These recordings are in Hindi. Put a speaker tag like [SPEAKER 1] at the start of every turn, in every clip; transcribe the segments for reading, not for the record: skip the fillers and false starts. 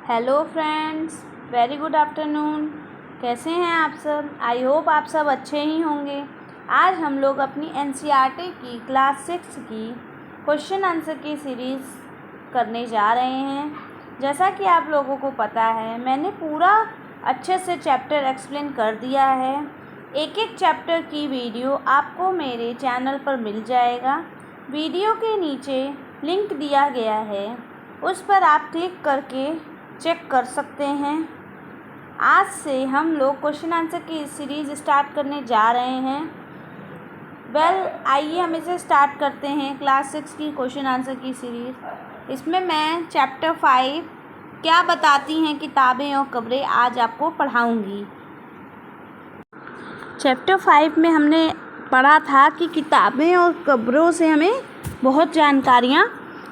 [SPEAKER 1] Hello friends, very good afternoon. कैसे हैं आप सब? आई होप आप सब अच्छे ही होंगे। आज हम लोग अपनी एनसीईआरटी की क्लास 6 की क्वेश्चन आंसर की सीरीज़ करने जा रहे हैं। जैसा कि आप लोगों को पता है, मैंने पूरा अच्छे से चैप्टर एक्सप्लेन कर दिया है। एक एक चैप्टर की वीडियो आपको मेरे चैनल पर मिल जाएगा। वीडियो के नीचे लिंक दिया गया है, उस पर आप क्लिक करके चेक कर सकते हैं। आज से हम लोग क्वेश्चन आंसर की सीरीज़ स्टार्ट करने जा रहे हैं। आइए हम इसे स्टार्ट करते हैं। क्लास 6 की क्वेश्चन आंसर की सीरीज़, इसमें मैं चैप्टर 5 क्या बताती हैं किताबें और खबरें आज आपको पढ़ाऊँगी। चैप्टर 5 में हमने पढ़ा था कि किताबें और खबरों से हमें बहुत जानकारियाँ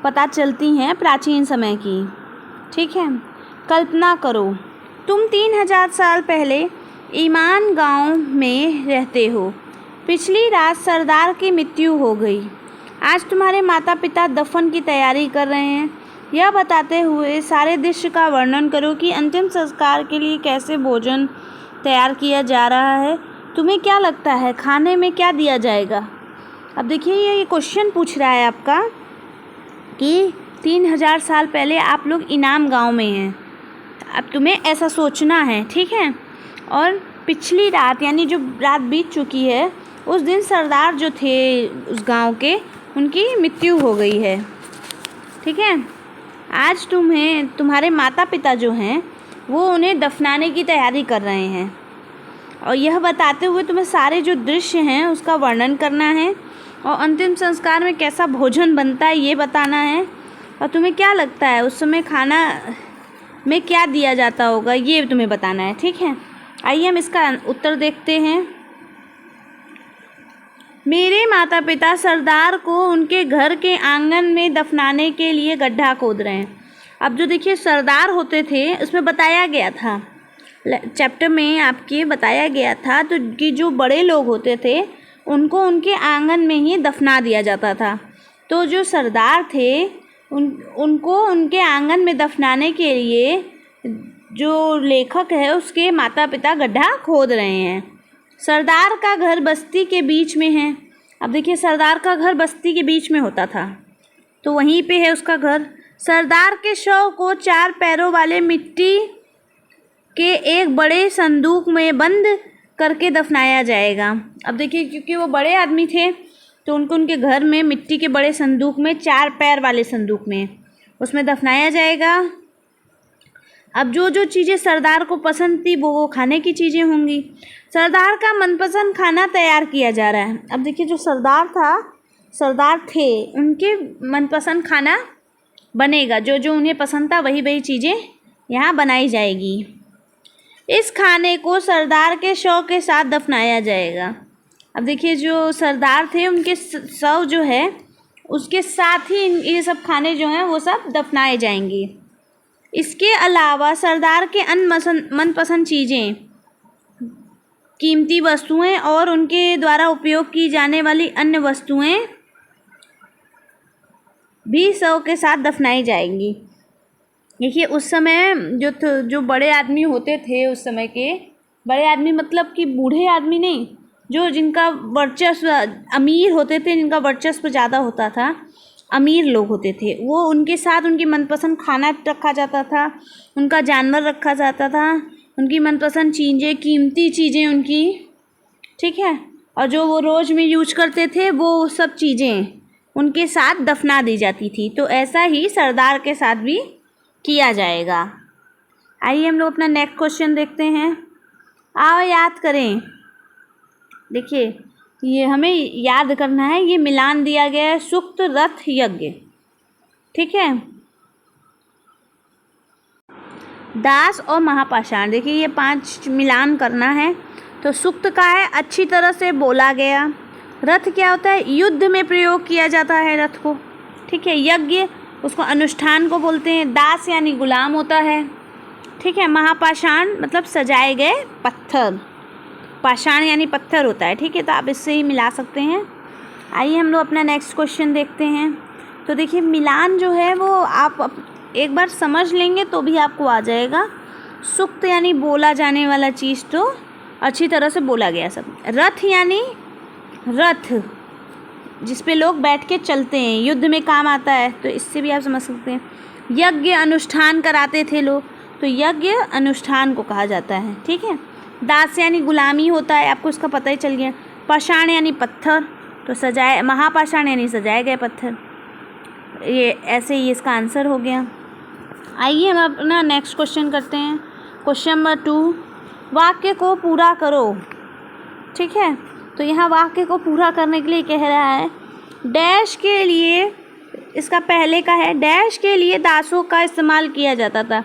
[SPEAKER 1] पता चलती हैं प्राचीन समय की। ठीक है, कल्पना करो तुम 3000 साल पहले ईमान गांव में रहते हो। पिछली रात सरदार की मृत्यु हो गई। आज तुम्हारे माता पिता दफन की तैयारी कर रहे हैं। यह बताते हुए सारे दृश्य का वर्णन करो कि अंतिम संस्कार के लिए कैसे भोजन तैयार किया जा रहा है। तुम्हें क्या लगता है खाने में क्या दिया जाएगा? अब देखिए, ये क्वेश्चन पूछ रहा है आपका कि 3000 साल पहले आप लोग इनाम गांव में हैं। अब तुम्हें ऐसा सोचना है, ठीक है। और पिछली रात यानी जो रात बीत चुकी है, उस दिन सरदार जो थे उस गांव के, उनकी मृत्यु हो गई है। ठीक है, आज तुम्हारे माता पिता जो हैं वो उन्हें दफनाने की तैयारी कर रहे हैं। और यह बताते हुए तुम्हें सारे जो दृश्य हैं उसका वर्णन करना है और अंतिम संस्कार में कैसा भोजन बनता है ये बताना है। और तुम्हें क्या लगता है उस समय खाना में क्या दिया जाता होगा ये तुम्हें बताना है। ठीक है, आइए हम इसका उत्तर देखते हैं। मेरे माता पिता सरदार को उनके घर के आंगन में दफनाने के लिए गड्ढा खोद रहे हैं। अब जो देखिए सरदार होते थे उसमें बताया गया था, चैप्टर में आपके बताया गया था तो कि जो बड़े लोग होते थे उनको उनके आंगन में ही दफना दिया जाता था। तो जो सरदार थे उनको उनके आंगन में दफनाने के लिए जो लेखक है उसके माता पिता गड्ढा खोद रहे हैं। सरदार का घर बस्ती के बीच में है। अब देखिए, सरदार का घर बस्ती के बीच में होता था तो वहीं पे है उसका घर। सरदार के शव को 4 पैरों वाले मिट्टी के एक बड़े संदूक में बंद करके दफनाया जाएगा। अब देखिए, क्योंकि वो बड़े आदमी थे तो उनको उनके घर में मिट्टी के बड़े संदूक में 4 पैर वाले संदूक में उसमें दफनाया जाएगा। अब जो जो चीज़ें सरदार को पसंद थी वो खाने की चीज़ें होंगी। सरदार का मनपसंद खाना तैयार किया जा रहा है। अब देखिए, जो सरदार थे उनके मनपसंद खाना बनेगा। जो जो उन्हें पसंद था वही वही चीज़ें यहाँ बनाई जाएगी। इस खाने को सरदार के शव के साथ दफनाया जाएगा। अब देखिए, जो सरदार थे उनके शव जो है उसके साथ ही ये सब खाने जो हैं वो सब दफनाए जाएंगे। इसके अलावा सरदार के अन्य मनपसंद चीज़ें, कीमती वस्तुएं और उनके द्वारा उपयोग की जाने वाली अन्य वस्तुएं भी शव के साथ दफनाई जाएंगी। देखिए, उस समय जो बड़े आदमी होते थे, उस समय के बड़े आदमी मतलब कि बूढ़े आदमी नहीं, जो जिनका वर्चस्व, अमीर होते थे, जिनका वर्चस्व ज़्यादा होता था, अमीर लोग होते थे, वो उनके साथ उनकी मनपसंद खाना रखा जाता था, उनका जानवर रखा जाता था, उनकी मनपसंद चीज़ें, कीमती चीज़ें उनकी, ठीक है, और जो वो रोज़ में यूज करते थे वो सब चीज़ें उनके साथ दफना दी जाती थी। तो ऐसा ही सरदार के साथ भी किया जाएगा। आइए हम लोग अपना नेक्स्ट क्वेश्चन देखते हैं। आओ याद करें। देखिए, ये हमें याद करना है, ये मिलान दिया गया है सूक्त, रथ, यज्ञ। ठीक है, दास और महापाषाण। देखिए, ये 5 मिलान करना है। तो सूक्त का है अच्छी तरह से बोला गया। रथ क्या होता है? युद्ध में प्रयोग किया जाता है रथ को। ठीक है, यज्ञ उसको अनुष्ठान को बोलते हैं। दास यानी गुलाम होता है। ठीक है, महापाषाण मतलब सजाए गए पत्थर। पाषाण यानी पत्थर होता है। ठीक है, तो आप इससे ही मिला सकते हैं। आइए हम लोग अपना नेक्स्ट क्वेश्चन देखते हैं। तो देखिए, मिलान जो है वो आप एक बार समझ लेंगे तो भी आपको आ जाएगा। सुक्त यानी बोला जाने वाला चीज़, तो अच्छी तरह से बोला गया सब। रथ यानी रथ जिस पे लोग बैठ के चलते हैं, युद्ध में काम आता है, तो इससे भी आप समझ सकते हैं। यज्ञ अनुष्ठान कराते थे लोग, तो यज्ञ अनुष्ठान को कहा जाता है, ठीक है। दास यानी गुलामी होता है, आपको इसका पता ही चल गया। पाषाण यानी पत्थर, तो सजाए, महापाषाण यानी सजाए गए पत्थर। ये ऐसे ही इसका आंसर हो गया। आइए हम अपना नेक्स्ट क्वेश्चन करते हैं। क्वेश्चन नंबर 2, वाक्य को पूरा करो, ठीक है। तो यहाँ वाक्य को पूरा करने के लिए कह रहा है डैश के लिए, इसका पहले का है डैश के लिए दासों का इस्तेमाल किया जाता था।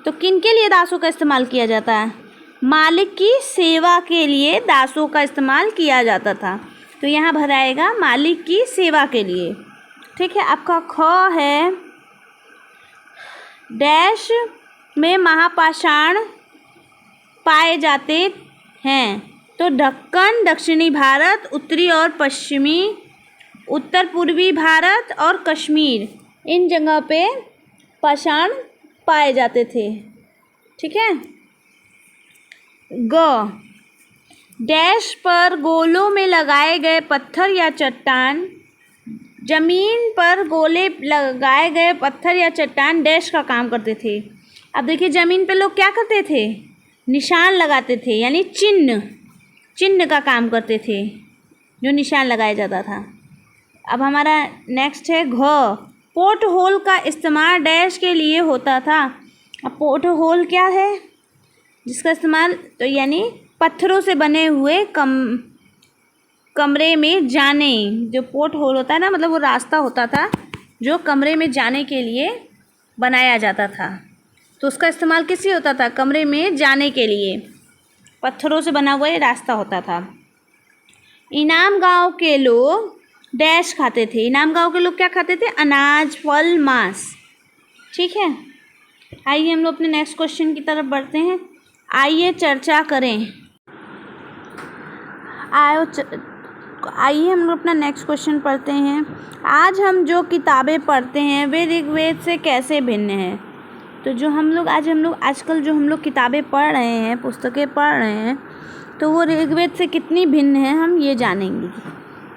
[SPEAKER 1] तो किन के लिए दासों का इस्तेमाल किया जाता है? मालिक की सेवा के लिए दासों का इस्तेमाल किया जाता था। तो यहाँ भराएगा मालिक की सेवा के लिए, ठीक है। आपका ख है डैश में महापाषाण पाए जाते हैं। तो दक्कन दक्षिणी भारत, उत्तरी और पश्चिमी, उत्तर पूर्वी भारत और कश्मीर, इन जगह पे पाषाण पाए जाते थे, ठीक है। ग डैश पर गोलों में लगाए गए पत्थर या चट्टान, जमीन पर गोले लगाए गए पत्थर या चट्टान डैश का काम करते थे। अब देखिए ज़मीन पे लोग क्या करते थे? निशान लगाते थे, यानी चिन्ह का काम करते थे, जो निशान लगाया जाता था। अब हमारा नेक्स्ट है घ पोर्ट होल का इस्तेमाल डैश के लिए होता था। अब पोर्ट होल क्या है जिसका इस्तेमाल, तो यानी पत्थरों से बने हुए कमरे में जाने, जो पोर्ट होल होता है ना, मतलब वो रास्ता होता था जो कमरे में जाने के लिए बनाया जाता था। तो उसका इस्तेमाल किस लिए होता था? कमरे में जाने के लिए, पत्थरों से बना हुआ ये रास्ता होता था। इनाम गांव के लोग डैश खाते थे। इनाम गांव के लोग क्या खाते थे? अनाज, फल, मांस, ठीक है। आइए हम लोग अपने नेक्स्ट क्वेश्चन की तरफ बढ़ते हैं। आइए चर्चा करें। आइए हम लोग अपना नेक्स्ट क्वेश्चन पढ़ते हैं। आज हम जो किताबें पढ़ते हैं वे ऋग्वेद से कैसे भिन्न हैं? तो जो हम लोग आजकल जो हम लोग किताबें पढ़ रहे हैं, पुस्तकें पढ़ रहे हैं, तो वो ऋग्वेद से कितनी भिन्न है हम ये जानेंगे।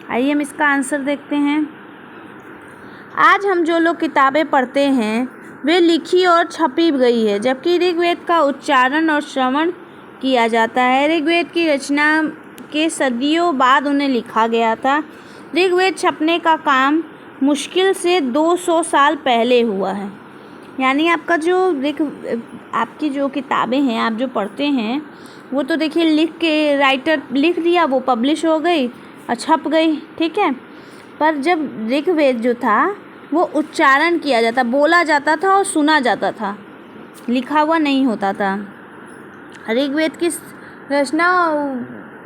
[SPEAKER 1] आइए हम इसका आंसर देखते हैं। आज हम जो लोग किताबें पढ़ते हैं वे लिखी और छपी गई है, जबकि ऋग्वेद का उच्चारण और श्रवण किया जाता है। ऋग्वेद की रचना के सदियों बाद उन्हें लिखा गया था। ऋग्वेद छपने का काम मुश्किल से 200 साल पहले हुआ है। यानी आपका जो आपकी जो किताबें हैं, आप जो पढ़ते हैं, वो तो देखिए लिख के राइटर लिख दिया, वो पब्लिश हो गई और छप गई, ठीक है। पर जब ऋग्वेद जो था वो उच्चारण किया जाता, बोला जाता था और सुना जाता था, लिखा हुआ नहीं होता था। ऋग्वेद की रचना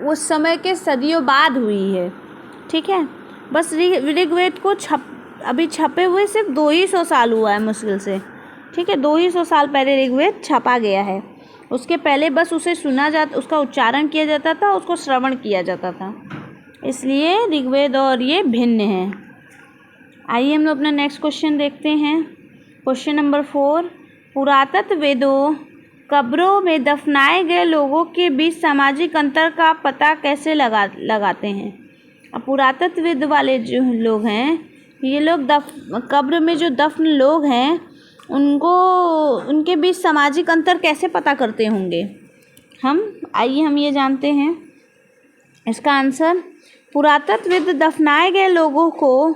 [SPEAKER 1] उस समय के सदियों बाद हुई है, ठीक है। बस ऋग्वेद को अभी छपे हुए सिर्फ 200 साल हुआ है मुश्किल से, ठीक है। 200 साल पहले ऋग्वेद छपा गया है। उसके पहले बस उसे सुना जाता, उसका उच्चारण किया जाता था, उसको श्रवण किया जाता था, इसलिए ऋग्वेद और ये भिन्न हैं। आइए हम लोग अपना नेक्स्ट क्वेश्चन देखते हैं। क्वेश्चन नंबर 4, पुरातत्व वेदों कब्रों में दफनाए गए लोगों के बीच सामाजिक अंतर का पता कैसे लगाते हैं? अब पुरातत्वविद वाले जो लोग हैं, ये लोग कब्र में जो दफन लोग हैं उनके बीच सामाजिक अंतर कैसे पता करते होंगे आइए हम ये जानते हैं। इसका आंसर, पुरातत्वविद दफनाए गए लोगों को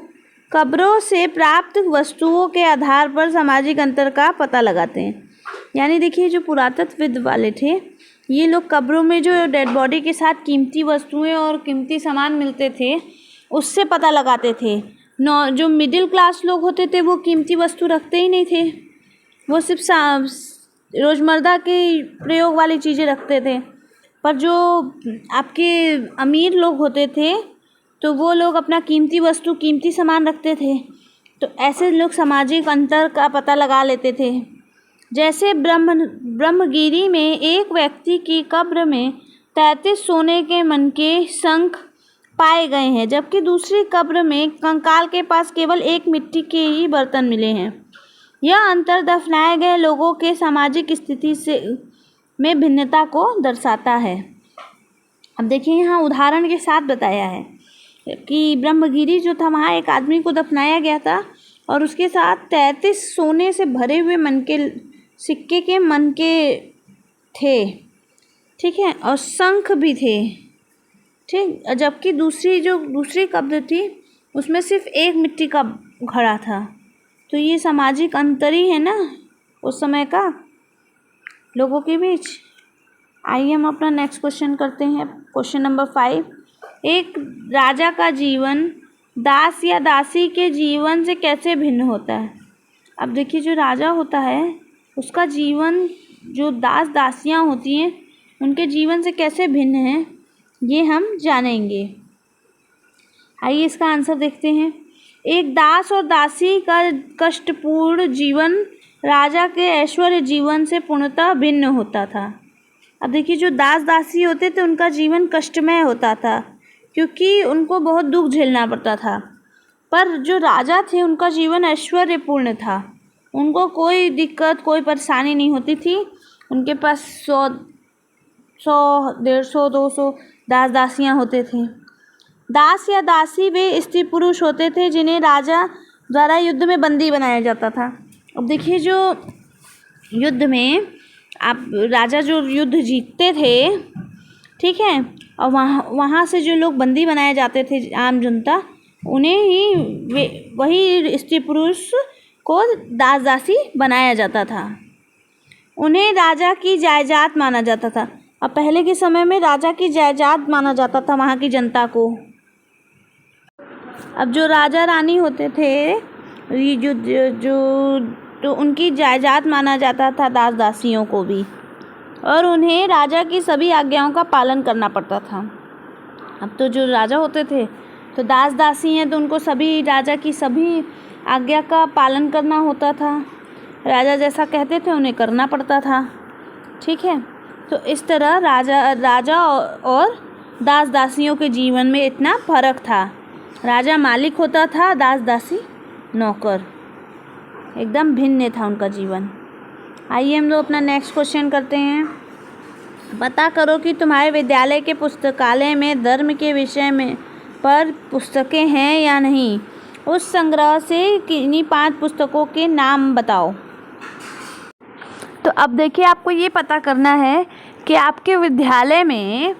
[SPEAKER 1] कब्रों से प्राप्त वस्तुओं के आधार पर सामाजिक अंतर का पता लगाते हैं। यानी देखिए जो पुरातत्वविद वाले थे, ये लोग कब्रों में जो डेड बॉडी के साथ कीमती वस्तुएं और कीमती सामान मिलते थे उससे पता लगाते थे। जो मिडिल क्लास लोग होते थे वो कीमती वस्तु रखते ही नहीं थे, वो सिर्फ रोज़मर्रा के प्रयोग वाली चीज़ें रखते थे। पर जो आपके अमीर लोग होते थे तो वो लोग अपना कीमती वस्तु, कीमती सामान रखते थे। तो ऐसे लोग सामाजिक अंतर का पता लगा लेते थे। जैसे ब्रह्मगिरी में एक व्यक्ति की कब्र में 33 सोने के मनके शंख पाए गए हैं, जबकि दूसरी कब्र में कंकाल के पास केवल एक मिट्टी के ही बर्तन मिले हैं। यह अंतर दफनाए गए लोगों के सामाजिक स्थिति से में भिन्नता को दर्शाता है। अब देखिए यहाँ उदाहरण के साथ बताया है कि ब्रह्मगिरी जो था वहाँ एक आदमी को दफनाया गया था और उसके साथ 33 सोने से भरे हुए मन के सिक्के के मन के थे, ठीक है, और शंख भी थे, ठीक। जबकि दूसरी कब्र थी उसमें सिर्फ एक मिट्टी का घड़ा था। तो ये सामाजिक अंतर ही है ना उस समय का लोगों के बीच। आइए हम अपना नेक्स्ट क्वेश्चन करते हैं। क्वेश्चन नंबर 5, एक राजा का जीवन दास या दासी के जीवन से कैसे भिन्न होता है। अब देखिए जो राजा होता है उसका जीवन जो दास दासियां होती हैं उनके जीवन से कैसे भिन्न है ये हम जानेंगे। आइए इसका आंसर देखते हैं। एक दास और दासी का कष्टपूर्ण जीवन राजा के ऐश्वर्य जीवन से पूर्णतः भिन्न होता था। अब देखिए जो दास दासी होते थे उनका जीवन कष्टमय होता था क्योंकि उनको बहुत दुख झेलना पड़ता था, पर जो राजा थे उनका जीवन ऐश्वर्यपूर्ण था। उनको कोई दिक्कत कोई परेशानी नहीं होती थी। उनके पास 100, 150, 200 दास दासियां होते थे। दास या दासी वे स्त्री पुरुष होते थे जिन्हें राजा द्वारा युद्ध में बंदी बनाया जाता था। अब देखिए जो युद्ध में आप राजा जो युद्ध जीतते थे, ठीक है, और वहाँ से जो लोग बंदी बनाए जाते थे आम जनता, उन्हें ही वही स्त्री पुरुष को दास दासी बनाया जाता था। उन्हें राजा की जायदाद माना जाता था। अब पहले के समय में राजा की जायदाद माना जाता था वहाँ की जनता को। अब जो राजा रानी होते थे तो उनकी जायदाद माना जाता था दास दासियों को भी, और उन्हें राजा की सभी आज्ञाओं का पालन करना पड़ता था। अब तो जो राजा होते थे तो दास दासी हैं तो उनको सभी राजा की सभी आज्ञा का पालन करना होता था। राजा जैसा कहते थे उन्हें करना पड़ता था, ठीक है। तो इस तरह राजा और दास दासियों के जीवन में इतना फर्क था। राजा मालिक होता था, दास दासी नौकर। एकदम भिन्न था उनका जीवन। आइए हम लोग अपना नेक्स्ट क्वेश्चन करते हैं। पता करो कि तुम्हारे विद्यालय के पुस्तकालय में धर्म के विषय में पर पुस्तकें हैं या नहीं। उस संग्रह से किन्हीं 5 पुस्तकों के नाम बताओ। तो अब देखिए आपको ये पता करना है कि आपके विद्यालय में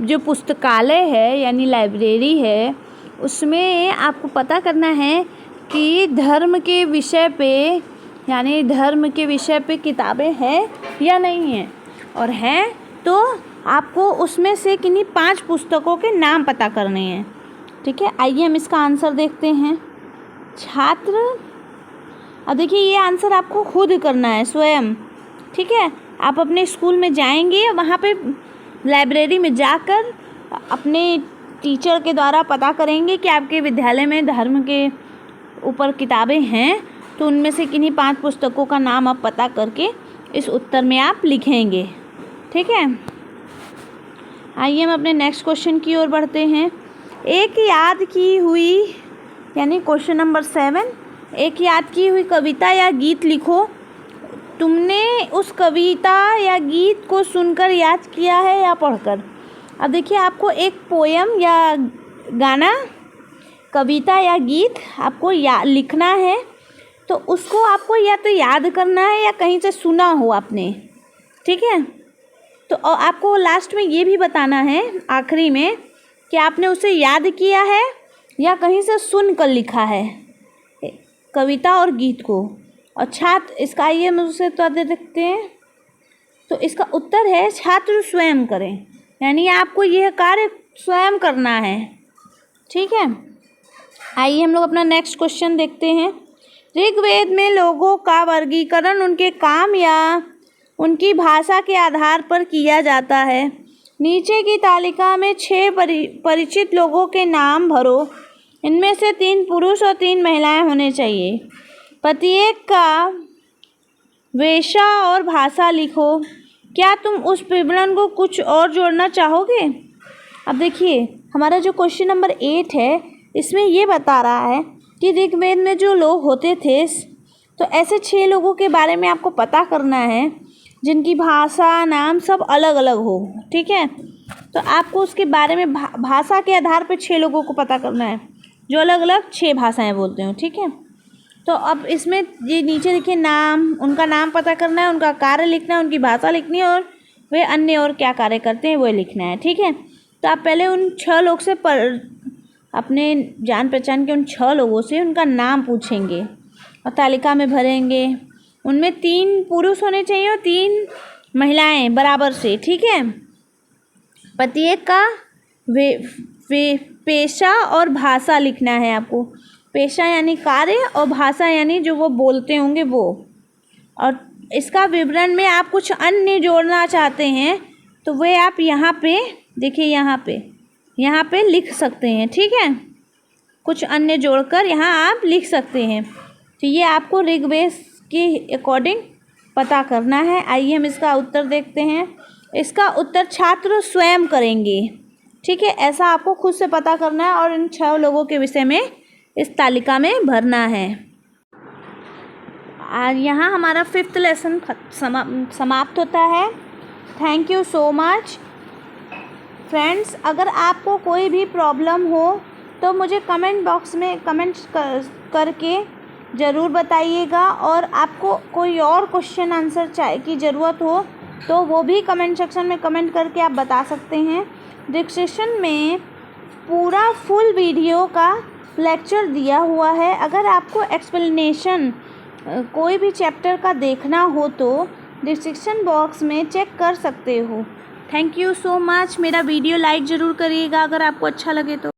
[SPEAKER 1] जो पुस्तकालय है यानी लाइब्रेरी है उसमें आपको पता करना है कि धर्म के विषय पे यानी धर्म के विषय पे किताबें हैं या नहीं हैं, और हैं तो आपको उसमें से किन्हीं 5 पुस्तकों के नाम पता करने हैं, ठीक है। आइए हम इसका आंसर देखते हैं। छात्र, अब देखिए ये आंसर आपको खुद करना है स्वयं, ठीक है। आप अपने स्कूल में जाएंगे, वहाँ पे लाइब्रेरी में जाकर अपने टीचर के द्वारा पता करेंगे कि आपके विद्यालय में धर्म के ऊपर किताबें हैं, तो उनमें से किन्हीं 5 पुस्तकों का नाम आप पता करके इस उत्तर में आप लिखेंगे, ठीक है। आइए हम अपने नेक्स्ट क्वेश्चन की ओर बढ़ते हैं। एक याद की हुई यानी क्वेश्चन नंबर 7, एक याद की हुई कविता या गीत लिखो। तुमने उस कविता या गीत को सुनकर याद किया है या पढ़कर। अब देखिए आपको एक पोयम या गाना, कविता या गीत आपको लिखना है, तो उसको आपको या तो याद करना है या कहीं से सुना हो आपने, ठीक है। तो आपको लास्ट में ये भी बताना है आखिरी में कि आपने उसे याद किया है या कहीं से सुन कर लिखा है कविता और गीत को। और छात्र, इसका आइए मुझसे तो दे देखते हैं। तो इसका उत्तर है छात्र स्वयं करें, यानी आपको यह कार्य स्वयं करना है, ठीक है। आइए हम लोग अपना नेक्स्ट क्वेश्चन देखते हैं। ऋग्वेद में लोगों का वर्गीकरण उनके काम या उनकी भाषा के आधार पर किया जाता है। नीचे की तालिका में 6 परिचित लोगों के नाम भरो। इनमें से 3 पुरुष और 3 महिलाएं होने चाहिए। प्रत्येक का वेशा और भाषा लिखो। क्या तुम उस विवरण को कुछ और जोड़ना चाहोगे। अब देखिए हमारा जो क्वेश्चन नंबर 8 है इसमें ये बता रहा है कि ऋग्वेद में जो लोग होते थे तो ऐसे 6 लोगों के बारे में आपको पता करना है जिनकी भाषा, नाम सब अलग अलग हो, ठीक है। तो आपको उसके बारे में भाषा के आधार पर 6 लोगों को पता करना है जो अलग अलग 6 भाषाएं बोलते हो, ठीक है। तो अब इसमें ये नीचे देखिए नाम, उनका नाम पता करना है, उनका कार्य लिखना है, उनकी भाषा लिखनी है और वे अन्य और क्या कार्य करते हैं वो लिखना है, ठीक है। तो आप पहले उन 6 लोग से अपने जान पहचान के उन 6 लोगों से उनका नाम पूछेंगे और तालिका में भरेंगे। उनमें 3 पुरुष होने चाहिए और 3 महिलाएं बराबर से, ठीक है। प्रत्येक का पेशा और भाषा लिखना है आपको। पेशा यानी कार्य और भाषा यानी जो वो बोलते होंगे वो। और इसका विवरण में आप कुछ अन्य जोड़ना चाहते हैं तो वे आप यहाँ पे देखिए, यहाँ पे लिख सकते हैं, ठीक है। कुछ अन्य जोड़कर यहाँ आप लिख सकते हैं। तो ये आपको ऋग्वेद के अकॉर्डिंग पता करना है। आइए हम इसका उत्तर देखते हैं। इसका उत्तर छात्र स्वयं करेंगे, ठीक है। ऐसा आपको खुद से पता करना है और इन 6 लोगों के विषय में इस तालिका में भरना है। आज यहाँ हमारा 5th लेसन समाप्त होता है। Thank you so much friends. अगर आपको कोई भी प्रॉब्लम हो तो मुझे कमेंट बॉक्स में कमेंट करके ज़रूर बताइएगा, और आपको कोई और क्वेश्चन आंसर की ज़रूरत हो तो वो भी कमेंट सेक्शन में कमेंट करके आप बता सकते हैं। डिस्क्रिप्शन में पूरा फुल वीडियो का लेक्चर दिया हुआ है। अगर आपको एक्सप्लेनेशन कोई भी चैप्टर का देखना हो तो डिस्क्रिप्शन बॉक्स में चेक कर सकते हो। Thank you so much. मेरा वीडियो लाइक ज़रूर करिएगा अगर आपको अच्छा लगे तो।